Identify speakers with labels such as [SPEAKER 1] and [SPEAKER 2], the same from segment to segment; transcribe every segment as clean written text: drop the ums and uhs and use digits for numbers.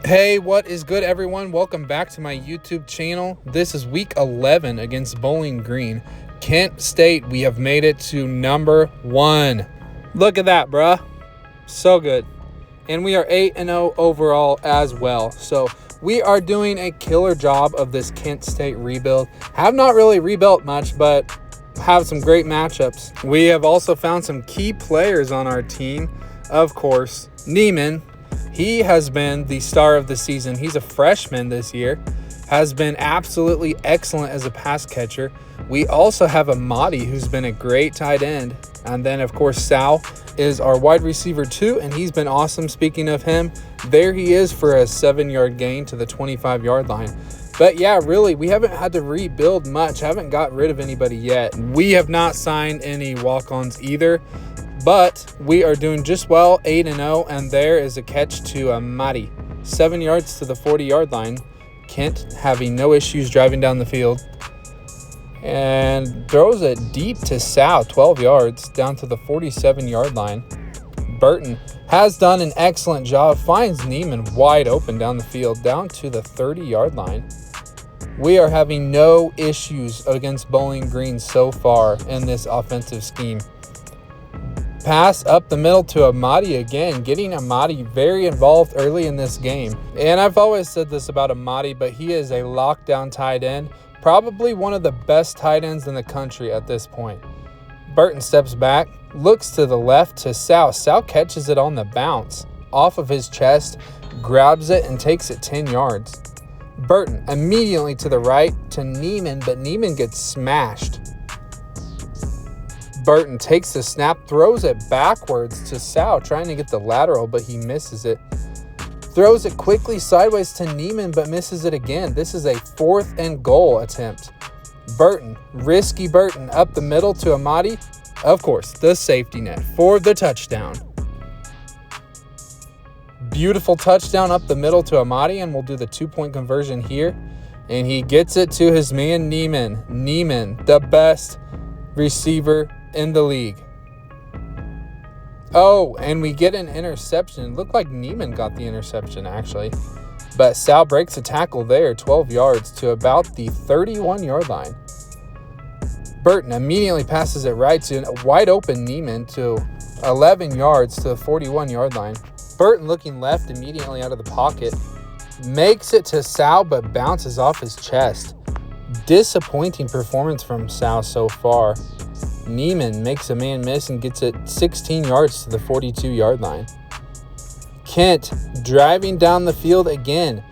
[SPEAKER 1] Hey, what is good, everyone? Welcome back to my YouTube channel. This is week 11 against Bowling Green. Kent State, we have made it to number 1. Look at that, bruh. So good. And we are 8-0 overall as well. So we are doing a killer job of this Kent State rebuild. Have not really rebuilt much, but have some great matchups. We have also found some key players on our team. Of course, Neiman. He has been the star of the season. He's a freshman this year, has been absolutely excellent as a pass catcher. We also have Amadi, who's been a great tight end. And then, of course, Sal is our wide receiver too, and he's been awesome. Speaking of him, there he is for a 7-yard gain to the 25-yard line. But yeah, really, we haven't had to rebuild much. Haven't got rid of anybody yet. We have not signed any walk-ons either. But we are doing just well, 8-0, and there is a catch to Amadi. 7 yards to the 40-yard line. Kent having no issues driving down the field. And throws it deep to Sal, 12 yards, down to the 47-yard line. Burton has done an excellent job, finds Neiman wide open down the field, down to the 30-yard line. We are having no issues against Bowling Green so far in this offensive scheme. Pass up the middle to Amadi again, getting Amadi very involved early in this game. And I've always said this about Amadi, but he is a lockdown tight end, probably one of the best tight ends in the country at this point. Burton steps back, looks to the left to Sal. Sal catches it on the bounce off of his chest, grabs it, and takes it 10 yards. Burton immediately to the right to Neiman, but Neiman gets smashed. Burton takes the snap, throws it backwards to Sal, trying to get the lateral, but he misses it. Throws it quickly sideways to Neiman, but misses it again. This is a 4th and goal attempt. Burton, risky Burton, up the middle to Amadi. Of course, the safety net for the touchdown. Beautiful touchdown up the middle to Amadi, and we'll do the 2-point conversion here. And he gets it to his man, Neiman. Neiman, the best receiver in the league. Oh, and we get an interception. It looked like Neiman got the interception, actually. But Sal breaks a tackle there, 12 yards to about the 31-yard line. Burton immediately passes it right to a wide open Neiman to 11 yards to the 41-yard line. Burton looking left immediately out of the pocket. Makes it to Sal, but bounces off his chest. Disappointing performance from Sal so far. Neiman makes a man miss and gets it 16 yards to the 42-yard line. Kent driving down the field again.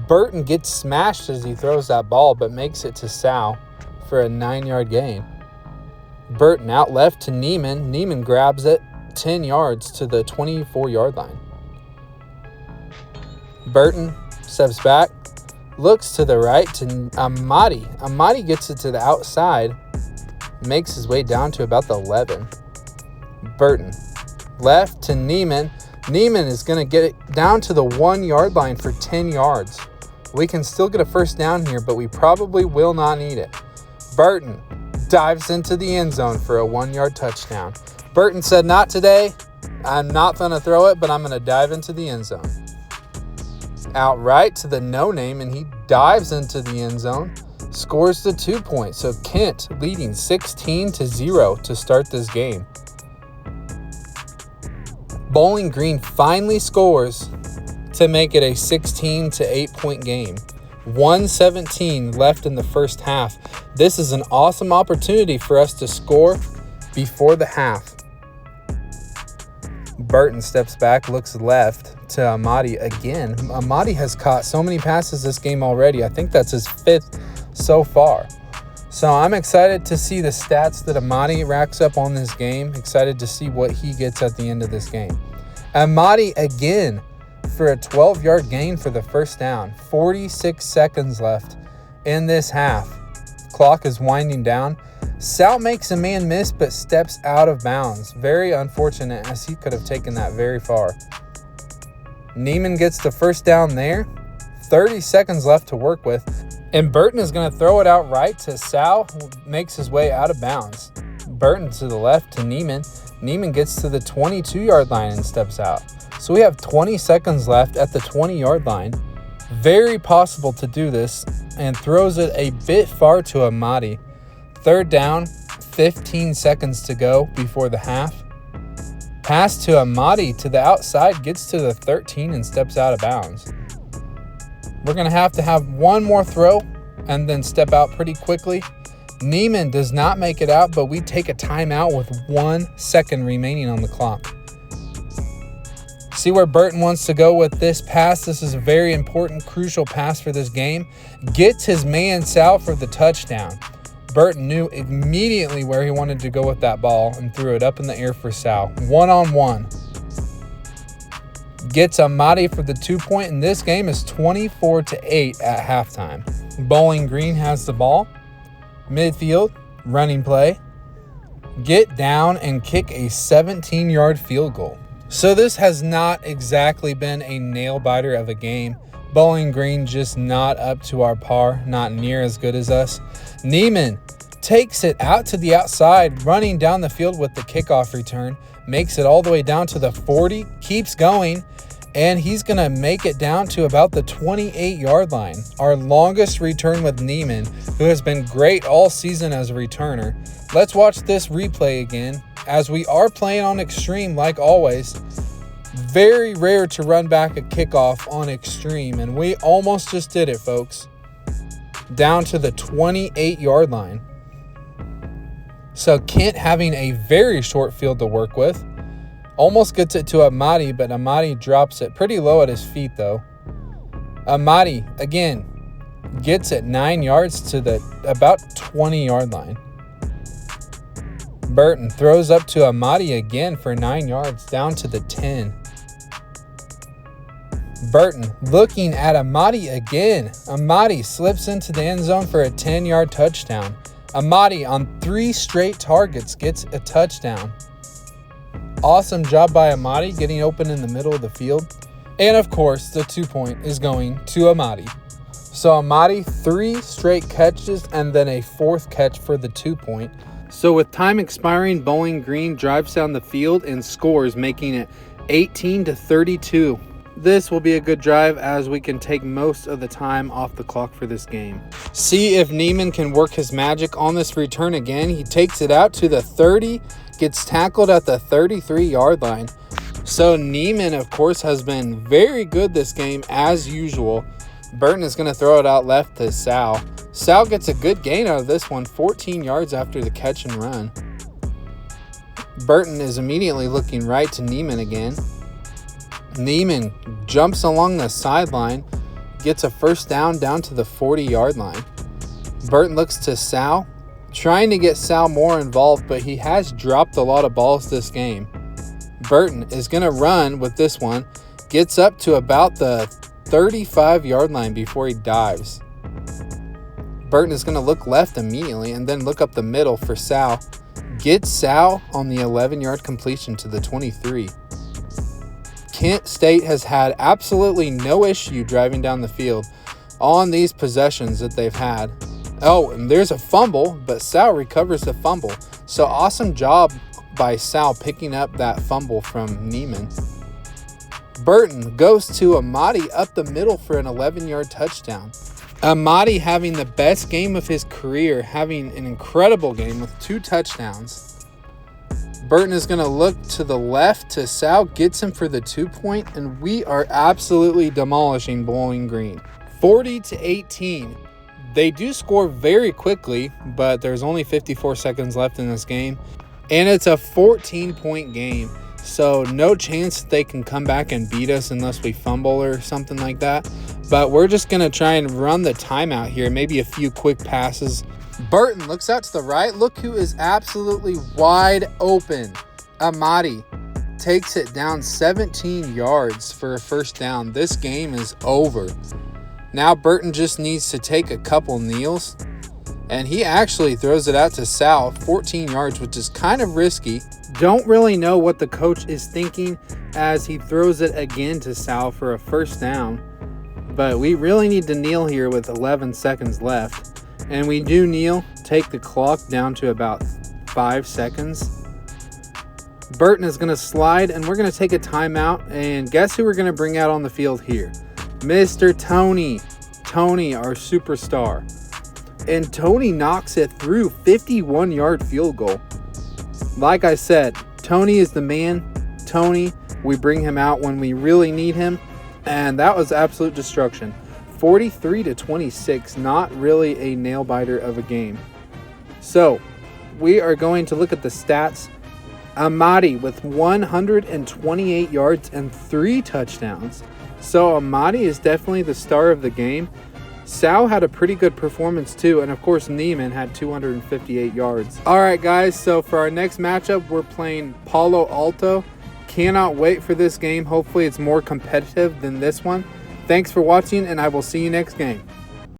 [SPEAKER 1] Burton gets smashed as he throws that ball, but makes it to Sal for a 9-yard gain. Burton out left to Neiman. Neiman grabs it 10 yards to the 24-yard line. Burton steps back, looks to the right to Amadi. Amadi gets it to the outside. Makes his way down to about the 11. Burton left to Neiman. Neiman is going to get it down to the 1-yard line for 10 yards. We can still get a first down here, but we probably will not need it. Burton dives into the end zone for a 1-yard touchdown. Burton said, "Not today. I'm not going to throw it, but I'm going to dive into the end zone." Outright to the no-name, and he dives into the end zone. Scores the 2 points. So Kent leading 16-0 to start this game. Bowling Green finally scores to make it a 16-8 point game. 1:17 left in the first half. This is an awesome opportunity for us to score before the half. Burton steps back, looks left to Amadi again. Amadi has caught so many passes this game already. I think that's his 5th so far. So I'm excited to see the stats that Amadi racks up on this game. Excited to see what he gets at the end of this game. Amadi again for a 12-yard gain for the first down. 46 seconds left in this half. Clock is winding down. Sal makes a man miss but steps out of bounds. Very unfortunate, as he could have taken that very far. Neiman gets the first down there. 30 seconds left to work with. And Burton is going to throw it out right to Sal, who makes his way out of bounds. Burton to the left to Neiman. Neiman gets to the 22-yard line and steps out. So we have 20 seconds left at the 20-yard line. Very possible to do this, and throws it a bit far to Amadi. Third down, 15 seconds to go before the half. Pass to Amadi to the outside, gets to the 13 and steps out of bounds. We're going to have one more throw and then step out pretty quickly. Neiman does not make it out, but we take a timeout with 1 second remaining on the clock. See where Burton wants to go with this pass. This is a very important, crucial pass for this game. Gets his man Sal for the touchdown. Burton knew immediately where he wanted to go with that ball and threw it up in the air for Sal. 1-on-1. Gets Amadi for the 2-point, and this game is 24-8 at halftime. Bowling Green has the ball. Midfield, running play. Get down and kick a 17-yard field goal. So this has not exactly been a nail-biter of a game. Bowling Green just not up to our par, not near as good as us. Neiman takes it out to the outside, running down the field with the kickoff return. Makes it all the way down to the 40, keeps going, and he's going to make it down to about the 28-yard line. Our longest return with Neiman, who has been great all season as a returner. Let's watch this replay again, as we are playing on Extreme like always. Very rare to run back a kickoff on Extreme, and we almost just did it, folks. Down to the 28-yard line. So Kent having a very short field to work with. Almost gets it to Amadi, but Amadi drops it pretty low at his feet, though. Amadi, again, gets it 9 yards to the about 20-yard line. Burton throws up to Amadi again for 9 yards, down to the 10. Burton looking at Amadi again. Amadi slips into the end zone for a 10-yard touchdown. Amadi on 3 straight targets gets a touchdown. Awesome job by Amadi getting open in the middle of the field. And of course, the 2-point is going to Amadi. So Amadi, 3 straight catches and then a 4th catch for the 2-point. So with time expiring, Bowling Green drives down the field and scores, making it 18-32. This will be a good drive as we can take most of the time off the clock for this game. See if Neiman can work his magic on this return again. He takes it out to the 30, gets tackled at the 33-yard line. So Neiman, of course, has been very good this game as usual. Burton is going to throw it out left to Sal. Sal gets a good gain out of this one, 14 yards after the catch and run. Burton is immediately looking right to Neiman again. Neiman jumps along the sideline, gets a first down to the 40-yard line. Burton looks to Sal, trying to get Sal more involved, but he has dropped a lot of balls this game. Burton is going to run with this one, gets up to about the 35-yard line before he dives. Burton is going to look left immediately and then look up the middle for Sal. Gets Sal on the 11-yard completion to the 23. Kent State has had absolutely no issue driving down the field on these possessions that they've had. Oh, and there's a fumble, but Sal recovers the fumble. So awesome job by Sal picking up that fumble from Neiman. Burton goes to Amadi up the middle for an 11-yard touchdown. Amadi having the best game of his career, having an incredible game with 2 touchdowns. Burton is going to look to the left to Sal, gets him for the 2-point, and we are absolutely demolishing Bowling Green. 40-18. They do score very quickly, but there's only 54 seconds left in this game, and it's a 14-point game. So no chance that they can come back and beat us unless we fumble or something like that. But we're just going to try and run the timeout here. Maybe a few quick passes. Burton looks out to the right. Look who is absolutely wide open. Amadi takes it down 17 yards for a first down. This game is over. Now Burton just needs to take a couple kneels. And he actually throws it out to Sal, 14 yards, which is kind of risky. Don't really know what the coach is thinking as he throws it again to Sal for a first down. But we really need to kneel here with 11 seconds left. And we do kneel, take the clock down to about 5 seconds. Burton is going to slide, and we're going to take a timeout. And guess who we're going to bring out on the field here? Mr. Tony. Tony, our superstar. And Tony knocks it through. 51-yard field goal. Like I said, Tony is the man. Tony, we bring him out when we really need him. And that was absolute destruction. 43-26, not really a nail biter of a game. So, we are going to look at the stats. Amadi with 128 yards and 3 touchdowns. So, Amadi is definitely the star of the game. Sal had a pretty good performance too, and of course Neiman had 258 yards. Alright guys, so for our next matchup, we're playing Palo Alto. Cannot wait for this game. Hopefully it's more competitive than this one. Thanks for watching, and I will see you next game.